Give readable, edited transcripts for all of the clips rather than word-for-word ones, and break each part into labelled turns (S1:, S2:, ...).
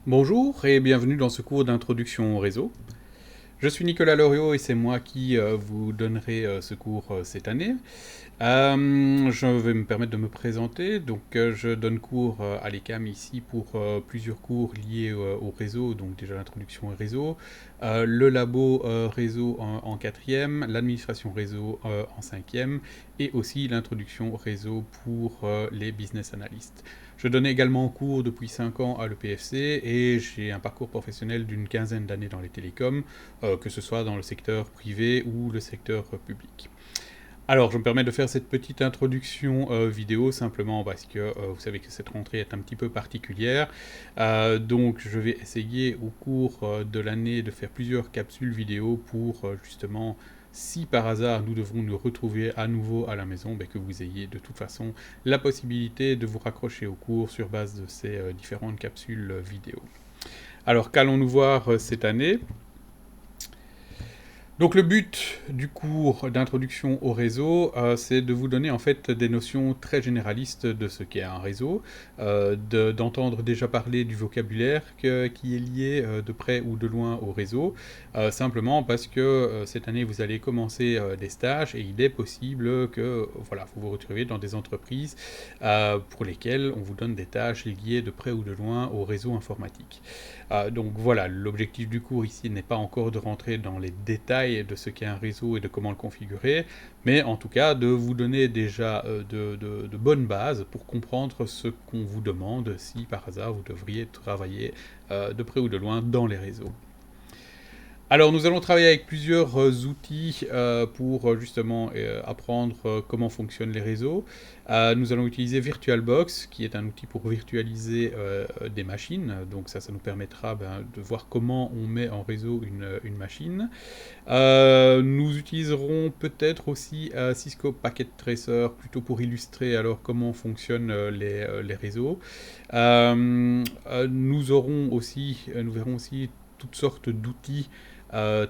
S1: Bonjour et bienvenue dans ce cours d'introduction au réseau. Je suis Nicolas Loriot et c'est moi qui vous donnerai ce cours cette année. Je vais me permettre de me présenter. Donc, je donne cours à l'ECAM ici pour plusieurs cours liés au réseau, donc déjà l'introduction au réseau, le labo réseau en quatrième, l'administration réseau en cinquième, et aussi l'introduction au réseau pour les business analysts. Je donne également cours depuis 5 ans à l'EPFC et j'ai un parcours professionnel d'une quinzaine d'années dans les télécoms, que ce soit dans le secteur privé ou le secteur public. Alors, je me permets de faire cette petite introduction vidéo simplement parce que vous savez que cette rentrée est un petit peu particulière. Donc, je vais essayer au cours de l'année de faire plusieurs capsules vidéo pour justement, si par hasard nous devons nous retrouver à nouveau à la maison, que vous ayez de toute façon la possibilité de vous raccrocher au cours sur base de ces différentes capsules vidéo. Alors, qu'allons-nous voir cette année ? Donc le but du cours d'introduction au réseau, c'est de vous donner en fait des notions très généralistes de ce qu'est un réseau, d'entendre déjà parler du vocabulaire qui est lié de près ou de loin au réseau, simplement parce que cette année vous allez commencer des stages et il est possible que voilà, vous vous retrouviez dans des entreprises pour lesquelles on vous donne des tâches liées de près ou de loin au réseau informatique. Donc voilà, l'objectif du cours ici n'est pas encore de rentrer dans les détails de ce qu'est un réseau et de comment le configurer, mais en tout cas de vous donner déjà de bonnes bases pour comprendre ce qu'on vous demande si par hasard vous devriez travailler de près ou de loin dans les réseaux. Alors nous allons travailler avec plusieurs outils pour justement apprendre comment fonctionnent les réseaux. Nous allons utiliser VirtualBox, qui est un outil pour virtualiser des machines. Donc ça nous permettra de voir comment on met en réseau une machine. Nous utiliserons peut-être aussi Cisco Packet Tracer, plutôt pour illustrer alors comment fonctionnent les réseaux. Nous verrons aussi toutes sortes d'outils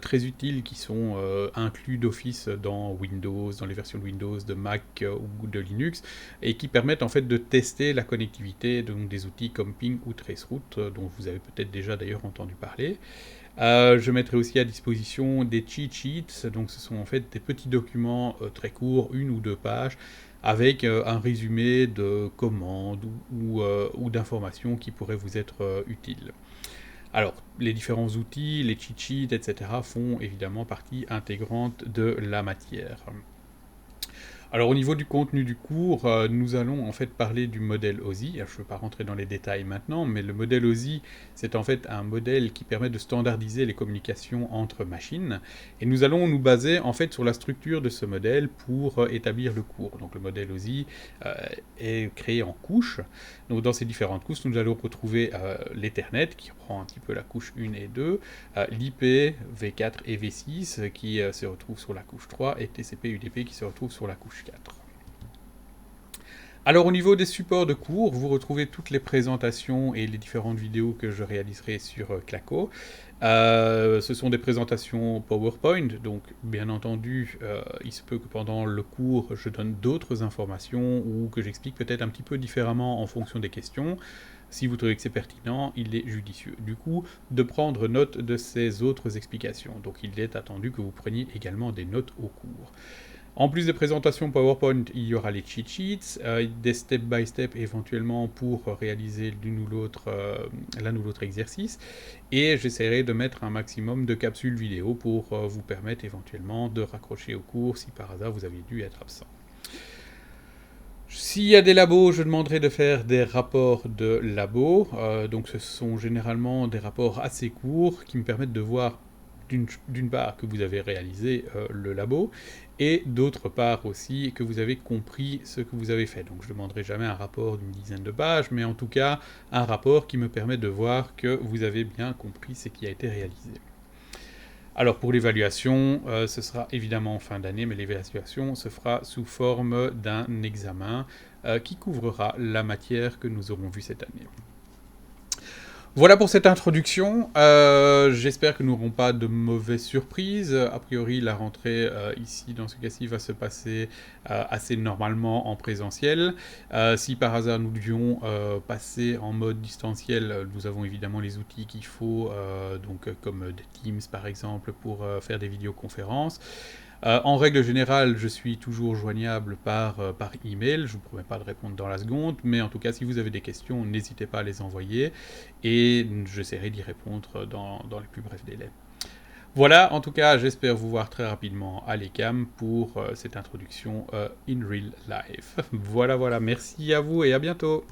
S1: très utiles qui sont inclus d'office dans Windows, dans les versions de Windows, de Mac ou de Linux, et qui permettent en fait de tester la connectivité, donc des outils comme Ping ou Traceroute, dont vous avez peut-être déjà d'ailleurs entendu parler. Je mettrai aussi à disposition des cheat sheets, donc ce sont en fait des petits documents très courts, 1 ou 2 pages, avec un résumé de commandes ou d'informations qui pourraient vous être utiles. Alors, les différents outils, les cheat sheets, etc. font évidemment partie intégrante de la matière. Alors au niveau du contenu du cours, nous allons en fait parler du modèle OSI. Je ne veux pas rentrer dans les détails maintenant, mais le modèle OSI, c'est en fait un modèle qui permet de standardiser les communications entre machines. Et nous allons nous baser en fait sur la structure de ce modèle pour établir le cours. Donc le modèle OSI est créé en couches. Donc dans ces différentes couches, nous allons retrouver l'Ethernet qui prend un petit peu la couche 1 et 2, l'IP, V4 et V6 qui se retrouvent sur la couche 3 et TCP UDP qui se retrouvent sur la couche 4. Alors au niveau des supports de cours, vous retrouvez toutes les présentations et les différentes vidéos que je réaliserai sur Claco. Ce sont des présentations PowerPoint, donc bien entendu, il se peut que pendant le cours, je donne d'autres informations ou que j'explique peut-être un petit peu différemment en fonction des questions. Si vous trouvez que c'est pertinent, il est judicieux, du coup, de prendre note de ces autres explications. Donc il est attendu que vous preniez également des notes au cours. En plus des présentations PowerPoint, il y aura les cheat sheets, des step-by-step éventuellement pour réaliser l'un ou l'autre exercice, et j'essaierai de mettre un maximum de capsules vidéo pour vous permettre éventuellement de raccrocher au cours si par hasard vous aviez dû être absent. S'il y a des labos, je demanderai de faire des rapports de labo. Donc ce sont généralement des rapports assez courts qui me permettent de voir d'une part que vous avez réalisé le labo et d'autre part aussi que vous avez compris ce que vous avez fait. Donc je ne demanderai jamais un rapport d'une dizaine de pages, mais en tout cas un rapport qui me permet de voir que vous avez bien compris ce qui a été réalisé. Alors pour l'évaluation, ce sera évidemment en fin d'année, mais l'évaluation se fera sous forme d'un examen qui couvrira la matière que nous aurons vue cette année. Voilà pour cette introduction. J'espère que nous n'aurons pas de mauvaises surprises. A priori, la rentrée ici, dans ce cas-ci, va se passer assez normalement en présentiel. Si par hasard nous devions passer en mode distanciel, nous avons évidemment les outils qu'il faut, donc comme Teams par exemple, pour faire des vidéoconférences. En règle générale, je suis toujours joignable par email. Je ne vous promets pas de répondre dans la seconde, mais en tout cas, si vous avez des questions, n'hésitez pas à les envoyer et j'essaierai d'y répondre dans les plus brefs délais. Voilà, en tout cas, j'espère vous voir très rapidement à l'ECAM pour cette introduction in real life. Voilà, voilà, merci à vous et à bientôt.